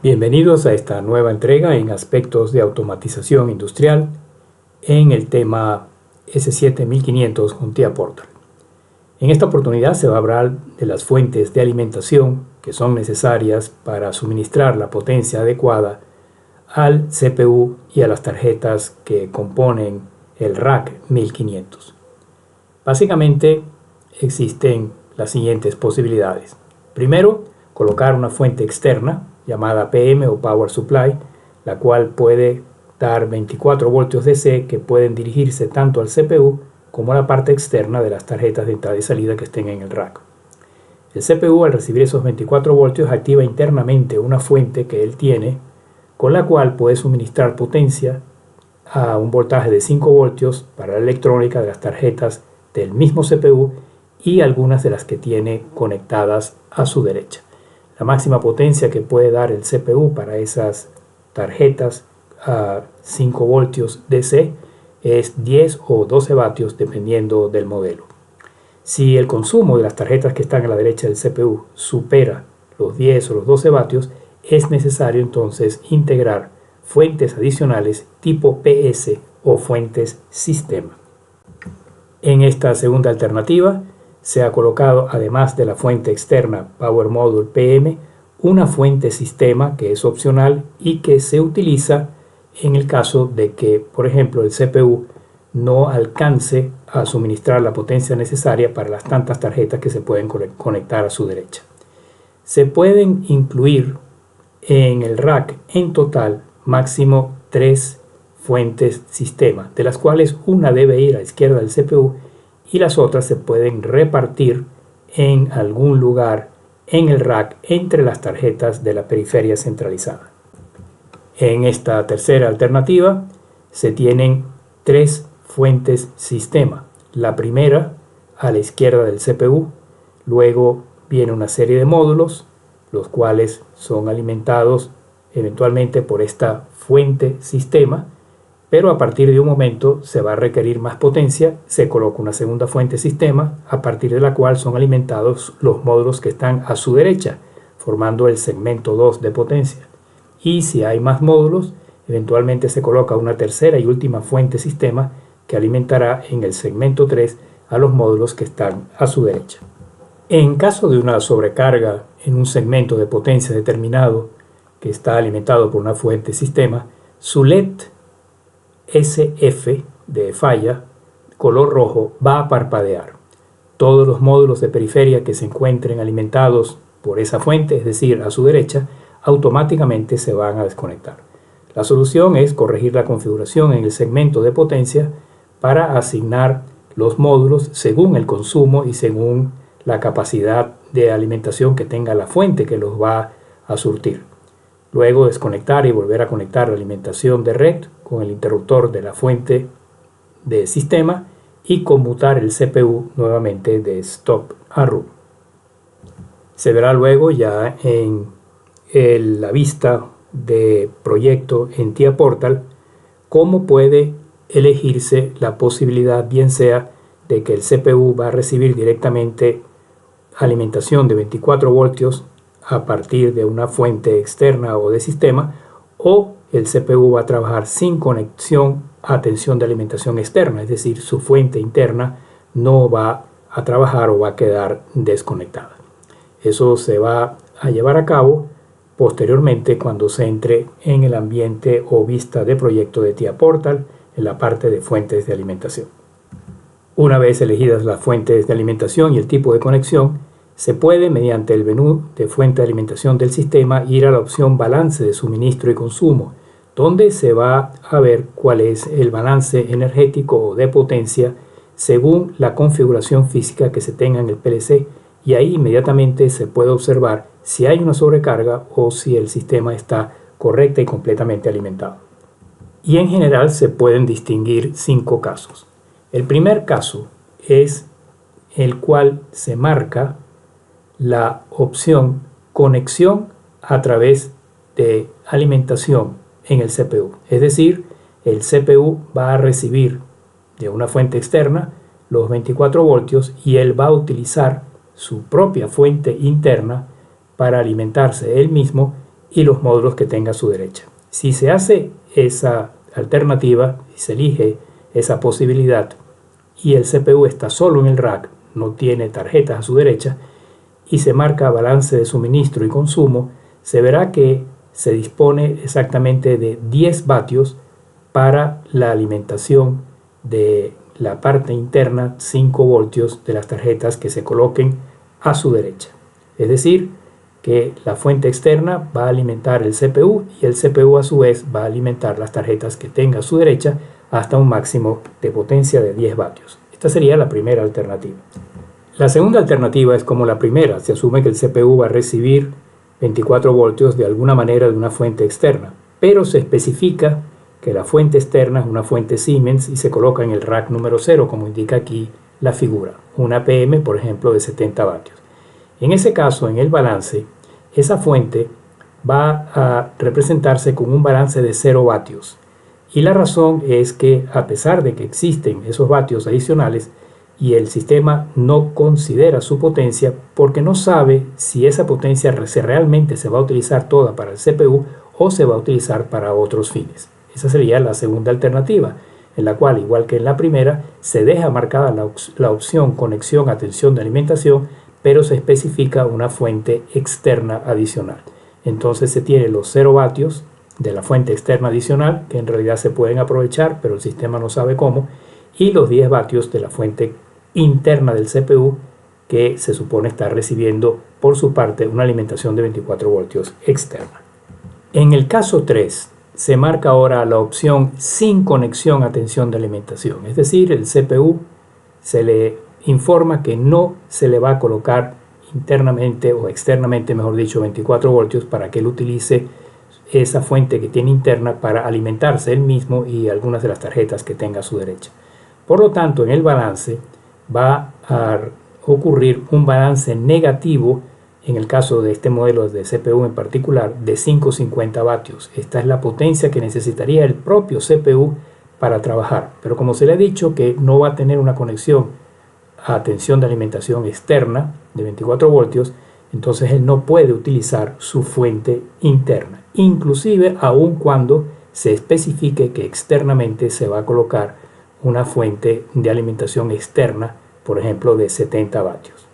Bienvenidos a esta nueva entrega en aspectos de automatización industrial en el tema S7500 con TIA Portal. En esta oportunidad se va a hablar de las fuentes de alimentación que son necesarias para suministrar la potencia adecuada al CPU y a las tarjetas que componen el rack 1500. Básicamente existen las siguientes posibilidades. Primero, colocar una fuente externa llamada PM o Power Supply, la cual puede dar 24 voltios DC que pueden dirigirse tanto al CPU como a la parte externa de las tarjetas de entrada y salida que estén en el rack. El CPU, al recibir esos 24 voltios, activa internamente una fuente que él tiene, con la cual puede suministrar potencia a un voltaje de 5 voltios para la electrónica de las tarjetas del mismo CPU y algunas de las que tiene conectadas a su derecha. La máxima potencia que puede dar el CPU para esas tarjetas a 5 voltios DC es 10 o 12 vatios dependiendo del modelo. Si el consumo de las tarjetas que están a la derecha del CPU supera los 10 o los 12 vatios, es necesario entonces integrar fuentes adicionales tipo PS o fuentes sistema. En esta segunda alternativa se ha colocado, además de la fuente externa Power Module PM, una fuente sistema que es opcional y que se utiliza en el caso de que, por ejemplo, el CPU no alcance a suministrar la potencia necesaria para las tantas tarjetas que se pueden conectar a su derecha. Se pueden incluir en el rack en total máximo 3 fuentes sistema, de las cuales una debe ir a la izquierda del CPU y las otras se pueden repartir en algún lugar en el rack entre las tarjetas de la periferia centralizada. En esta tercera alternativa se tienen 3 fuentes sistema. La primera a la izquierda del CPU, luego viene una serie de módulos, los cuales son alimentados eventualmente por esta fuente sistema, pero a partir de un momento se va a requerir más potencia, se coloca una segunda fuente sistema, a partir de la cual son alimentados los módulos que están a su derecha, formando el segmento 2 de potencia. Y si hay más módulos, eventualmente se coloca una tercera y última fuente sistema que alimentará en el segmento 3 a los módulos que están a su derecha. En caso de una sobrecarga en un segmento de potencia determinado que está alimentado por una fuente sistema, su LED SF de falla color rojo va a parpadear. Todos los módulos de periferia que se encuentren alimentados por esa fuente, es decir, a su derecha, automáticamente se van a desconectar. La solución es corregir la configuración en el segmento de potencia para asignar los módulos según el consumo y según la capacidad de alimentación que tenga la fuente que los va a surtir. Luego desconectar y volver a conectar la alimentación de red con el interruptor de la fuente de sistema y conmutar el CPU nuevamente de stop a root. Se verá luego ya en la vista de proyecto en TIA Portal cómo puede elegirse la posibilidad, bien sea de que el CPU va a recibir directamente alimentación de 24 voltios a partir de una fuente externa o de sistema, o el CPU va a trabajar sin conexión a tensión de alimentación externa, es decir, su fuente interna no va a trabajar o va a quedar desconectada. Eso se va a llevar a cabo posteriormente cuando se entre en el ambiente o vista de proyecto de TIA Portal en la parte de fuentes de alimentación. Una vez elegidas las fuentes de alimentación y el tipo de conexión, se puede, mediante el menú de fuente de alimentación del sistema, ir a la opción balance de suministro y consumo, donde se va a ver cuál es el balance energético o de potencia según la configuración física que se tenga en el PLC, y ahí inmediatamente se puede observar si hay una sobrecarga o si el sistema está correcta y completamente alimentado. Y en general se pueden distinguir 5 casos. El primer caso es el cual se marca la opción conexión a través de alimentación en el CPU. Es decir, el CPU va a recibir de una fuente externa los 24 voltios y él va a utilizar su propia fuente interna para alimentarse él mismo y los módulos que tenga a su derecha. Si se hace esa alternativa y se elige esa posibilidad y el CPU está solo en el rack, no tiene tarjetas a su derecha, y se marca balance de suministro y consumo, se verá que se dispone exactamente de 10 vatios para la alimentación de la parte interna, 5 voltios de las tarjetas que se coloquen a su derecha. Es decir, que la fuente externa va a alimentar el CPU y el CPU a su vez va a alimentar las tarjetas que tenga a su derecha hasta un máximo de potencia de 10 vatios. Esta sería la primera alternativa. La segunda alternativa es como la primera. Se asume que el CPU va a recibir 24 voltios de alguna manera de una fuente externa, pero se especifica que la fuente externa es una fuente Siemens y se coloca en el rack número 0, como indica aquí la figura, una PM, por ejemplo, de 70 vatios. En ese caso, en el balance, esa fuente va a representarse con un balance de 0 vatios. Y la razón es que, a pesar de que existen esos vatios adicionales, y el sistema no considera su potencia porque no sabe si esa potencia realmente se va a utilizar toda para el CPU o se va a utilizar para otros fines. Esa sería la segunda alternativa, en la cual, igual que en la primera, se deja marcada la opción conexión a tensión de alimentación, pero se especifica una fuente externa adicional. Entonces se tiene los 0 vatios de la fuente externa adicional, que en realidad se pueden aprovechar, pero el sistema no sabe cómo, y los 10 vatios de la fuente interna del CPU, que se supone está recibiendo por su parte una alimentación de 24 voltios externa. En el caso 3, se marca ahora la opción sin conexión a tensión de alimentación, es decir, el CPU se le informa que no se le va a colocar internamente o externamente, mejor dicho, 24 voltios para que él utilice esa fuente que tiene interna para alimentarse él mismo y algunas de las tarjetas que tenga a su derecha. Por lo tanto, en el balance va a ocurrir un balance negativo en el caso de este modelo de CPU en particular de 550 vatios. Esta es la potencia que necesitaría el propio CPU para trabajar, pero como se le ha dicho que no va a tener una conexión a tensión de alimentación externa de 24 voltios, entonces él no puede utilizar su fuente interna, inclusive aun cuando se especifique que externamente se va a colocar una fuente de alimentación externa, por ejemplo, de 70 vatios.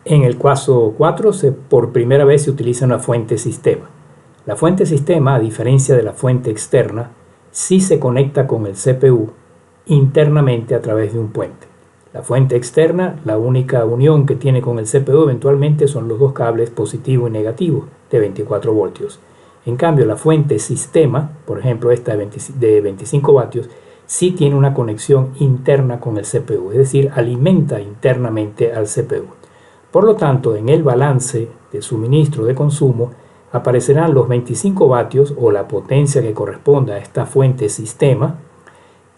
En el caso 4, por primera vez se utiliza una fuente sistema. La fuente sistema, a diferencia de la fuente externa, sí se conecta con el CPU internamente a través de un puente. La fuente externa, la única unión que tiene con el CPU eventualmente son los dos cables positivo y negativo de 24 voltios. En cambio, la fuente sistema, por ejemplo esta de 25 vatios, sí tiene una conexión interna con el CPU, es decir, alimenta internamente al CPU. Por lo tanto, en el balance de suministro de consumo aparecerán los 25 vatios o la potencia que corresponda a esta fuente sistema,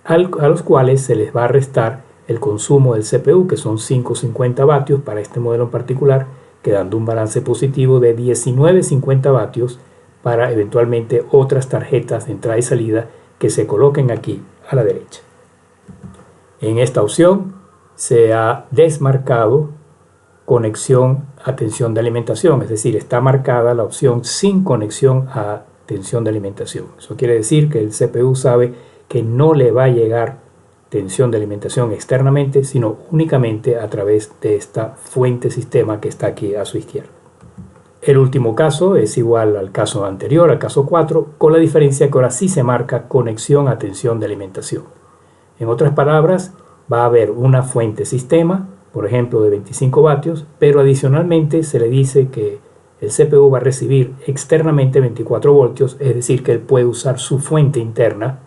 a los cuales se les va a restar el consumo del CPU, que son 550 vatios para este modelo en particular, quedando un balance positivo de 1950 vatios para eventualmente otras tarjetas de entrada y salida que se coloquen aquí a la derecha. En esta opción se ha desmarcado conexión a tensión de alimentación, es decir, está marcada la opción sin conexión a tensión de alimentación. Eso quiere decir que el CPU sabe que no le va a llegar tensión de alimentación externamente, sino únicamente a través de esta fuente sistema que está aquí a su izquierda. El último caso es igual al caso anterior, al caso 4, con la diferencia que ahora sí se marca conexión a tensión de alimentación. En otras palabras, va a haber una fuente sistema, por ejemplo de 25 vatios, pero adicionalmente se le dice que el CPU va a recibir externamente 24 voltios, es decir, que él puede usar su fuente interna,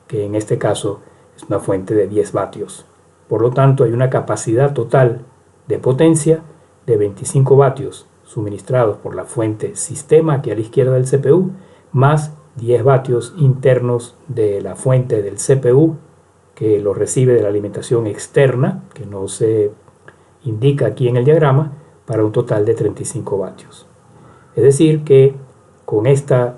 que en este caso es una fuente de 10 vatios. Por lo tanto, hay una capacidad total de potencia de 25 vatios suministrados por la fuente sistema aquí a la izquierda del CPU, más 10 vatios internos de la fuente del CPU que lo recibe de la alimentación externa, que no se indica aquí en el diagrama, para un total de 35 vatios. Es decir que con esta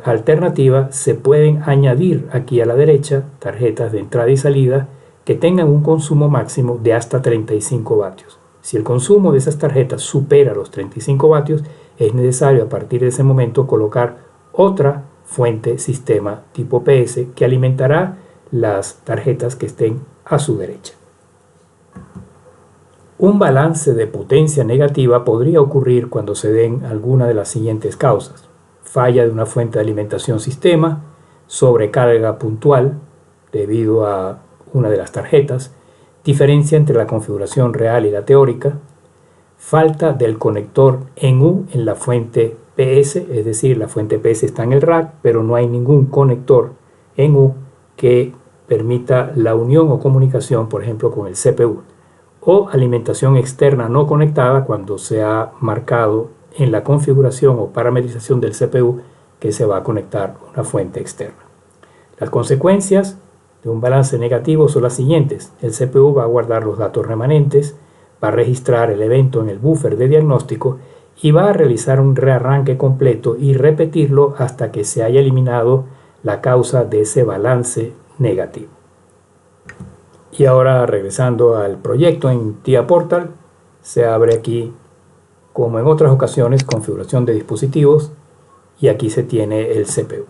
alternativa se pueden añadir aquí a la derecha tarjetas de entrada y salida que tengan un consumo máximo de hasta 35 vatios. Si el consumo de esas tarjetas supera los 35 vatios, es necesario a partir de ese momento colocar otra fuente sistema tipo PS que alimentará las tarjetas que estén a su derecha. Un balance de potencia negativa podría ocurrir cuando se den alguna de las siguientes causas: falla de una fuente de alimentación sistema, sobrecarga puntual debido a una de las tarjetas, diferencia entre la configuración real y la teórica, falta del conector en U en la fuente PS, es decir, la fuente PS está en el rack, pero no hay ningún conector en U que permita la unión o comunicación, por ejemplo, con el CPU, o alimentación externa no conectada cuando se ha marcado en la configuración o parametrización del CPU que se va a conectar una fuente externa. Las consecuencias de un balance negativo son las siguientes: el CPU va a guardar los datos remanentes, va a registrar el evento en el buffer de diagnóstico y va a realizar un rearranque completo y repetirlo hasta que se haya eliminado la causa de ese balance negativo. Y ahora, regresando al proyecto en TIA Portal, se abre aquí, como en otras ocasiones, configuración de dispositivos, y aquí se tiene el CPU.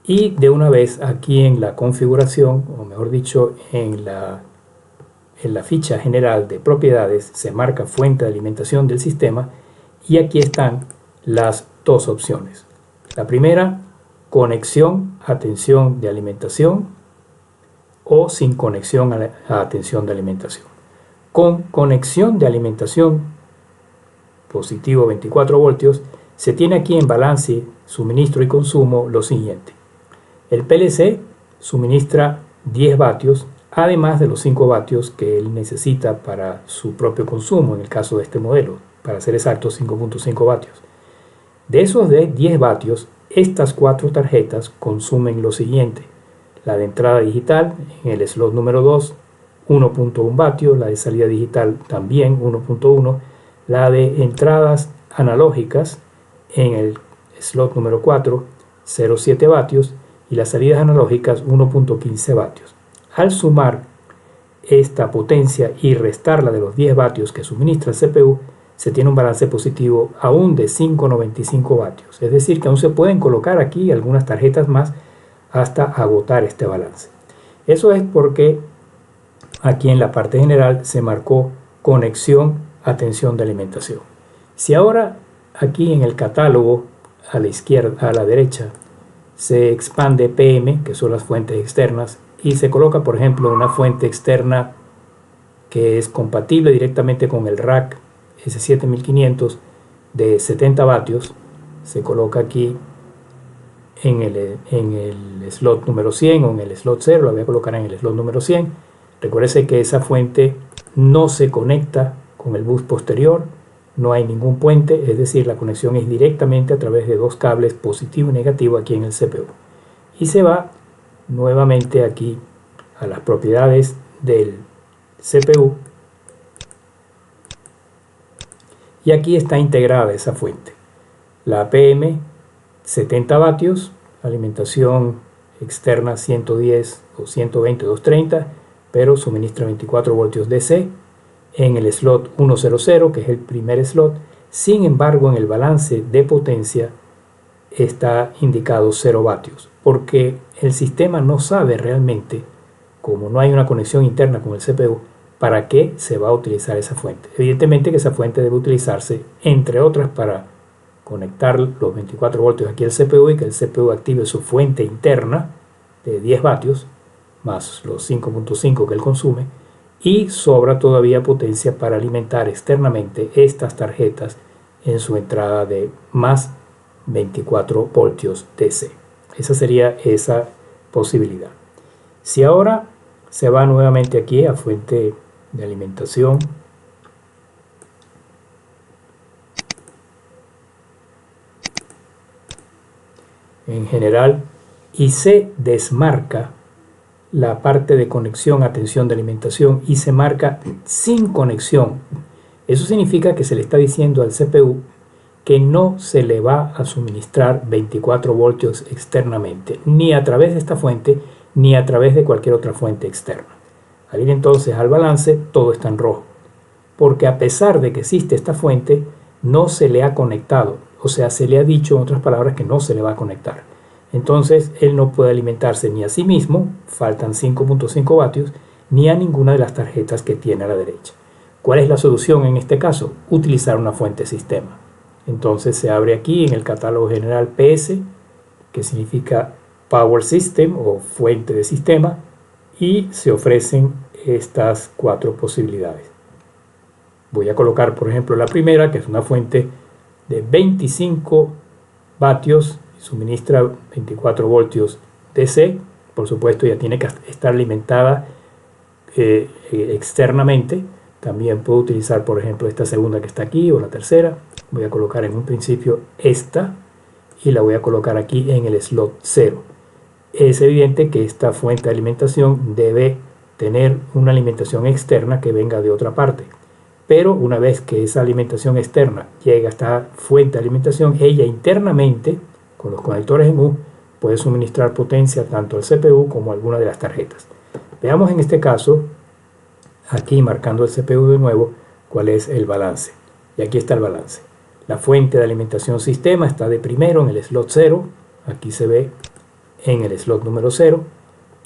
Y de una vez aquí en la configuración, o mejor dicho, en la ficha general de propiedades, se marca fuente de alimentación del sistema, y aquí están las dos opciones. La primera, conexión a tensión de alimentación, o sin conexión a tensión de alimentación. Con conexión de alimentación positivo 24 voltios, se tiene aquí en balance, suministro y consumo lo siguiente: el PLC suministra 10 vatios, además de los 5 vatios que él necesita para su propio consumo, en el caso de este modelo, para ser exactos 5.5 vatios. De esos 10 vatios, estas 4 tarjetas consumen lo siguiente: la de entrada digital en el slot número 2, 1.1 vatios, la de salida digital también 1.1, la de entradas analógicas en el slot número 4, 0.7 vatios, y las salidas analógicas 1.15 vatios. Al sumar esta potencia y restarla de los 10 vatios que suministra el CPU, se tiene un balance positivo aún de 5.95 vatios. Es decir, que aún se pueden colocar aquí algunas tarjetas más hasta agotar este balance. Eso es porque aquí en la parte general se marcó conexión a tensión de alimentación. Si ahora aquí en el catálogo a la izquierda, a la derecha, se expande PM, que son las fuentes externas, y se coloca, por ejemplo, una fuente externa que es compatible directamente con el rack S7500 de 70 vatios, se coloca aquí en el slot número 100 o en el slot 0, la voy a colocar en el slot número 100. Recuérdese que esa fuente no se conecta con el bus posterior, no hay ningún puente, es decir, la conexión es directamente a través de dos cables positivo y negativo aquí en el CPU. Y se va nuevamente aquí a las propiedades del CPU, y aquí está integrada esa fuente. La PM 70 vatios, alimentación externa 110 o 120 o 230, pero suministra 24 voltios DC en el slot 100, que es el primer slot. Sin embargo, en el balance de potencia está indicado 0 vatios, porque el sistema no sabe realmente, como no hay una conexión interna con el CPU, para qué se va a utilizar esa fuente. Evidentemente que esa fuente debe utilizarse, entre otras, para conectar los 24 voltios aquí al CPU y que el CPU active su fuente interna de 10 vatios, más los 5.5 que él consume, y sobra todavía potencia para alimentar externamente estas tarjetas en su entrada de más 24 voltios DC. Esa sería esa posibilidad. Si ahora se va nuevamente aquí a fuente de alimentación, en general, y se desmarca la parte de conexión a tensión de alimentación y se marca sin conexión, eso significa que se le está diciendo al CPU que no se le va a suministrar 24 voltios externamente, ni a través de esta fuente, ni a través de cualquier otra fuente externa. Al ir entonces al balance, todo está en rojo, porque a pesar de que existe esta fuente, no se le ha conectado, o sea, se le ha dicho en otras palabras que no se le va a conectar. Entonces él no puede alimentarse ni a sí mismo, faltan 5.5 vatios, ni a ninguna de las tarjetas que tiene a la derecha. ¿Cuál es la solución en este caso? Utilizar una fuente sistema. Entonces se abre aquí en el catálogo general PS, que significa Power System o fuente de sistema, y se ofrecen estas 4 posibilidades. Voy a colocar, por ejemplo, la primera, que es una fuente de 25 vatios, suministra 24 voltios DC. Por supuesto, ya tiene que estar alimentada externamente. También puedo utilizar, por ejemplo, esta segunda que está aquí o la tercera. Voy a colocar en un principio esta y la voy a colocar aquí en el slot 0. Es evidente que esta fuente de alimentación debe tener una alimentación externa que venga de otra parte. Pero una vez que esa alimentación externa llega a esta fuente de alimentación, ella internamente, con los conectores en U, puede suministrar potencia tanto al CPU como a alguna de las tarjetas. Veamos en este caso, aquí marcando el CPU de nuevo, cuál es el balance. Y aquí está el balance. La fuente de alimentación sistema está de primero en el slot 0, aquí se ve en el slot número 0,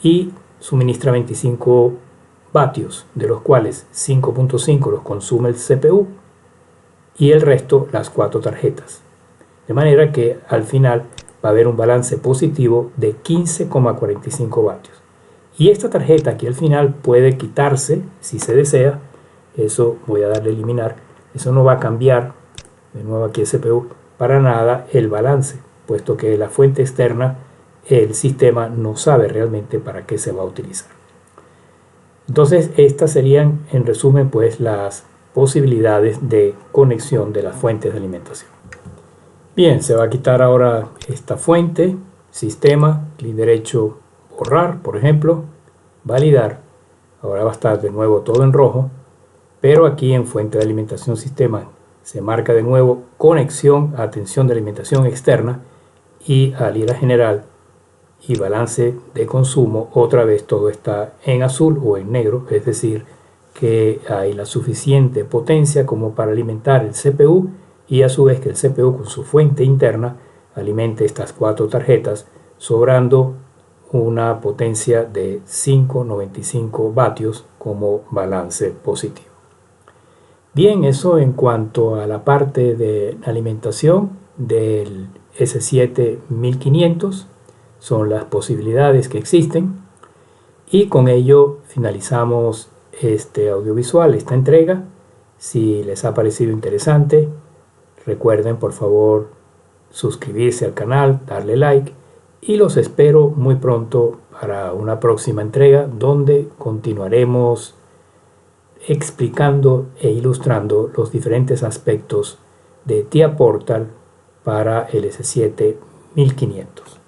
y suministra 25 vatios, de los cuales 5.5 los consume el CPU y el resto las 4 tarjetas. De manera que al final va a haber un balance positivo de 15,45 vatios. Y esta tarjeta aquí al final puede quitarse si se desea. Eso voy a darle a eliminar. Eso no va a cambiar, de nuevo aquí el CPU, para nada el balance, puesto que la fuente externa, el sistema no sabe realmente para qué se va a utilizar. Entonces estas serían en resumen pues las posibilidades de conexión de las fuentes de alimentación. Bien, se va a quitar ahora esta fuente, sistema, clic derecho, borrar por ejemplo, validar. Ahora va a estar de nuevo todo en rojo, pero aquí en fuente de alimentación sistema se marca de nuevo conexión a atención de alimentación externa, y al ir a general y balance de consumo, otra vez todo está en azul o en negro, es decir, que hay la suficiente potencia como para alimentar el CPU, y a su vez que el CPU con su fuente interna alimente estas 4 tarjetas, sobrando una potencia de 5,95 vatios como balance positivo. Bien, eso en cuanto a la parte de alimentación del S7 1500. Son las posibilidades que existen, y con ello finalizamos este audiovisual, esta entrega. Si les ha parecido interesante, recuerden por favor suscribirse al canal, darle like, y los espero muy pronto para una próxima entrega donde continuaremos explicando e ilustrando los diferentes aspectos de TIA Portal para el S7 1500.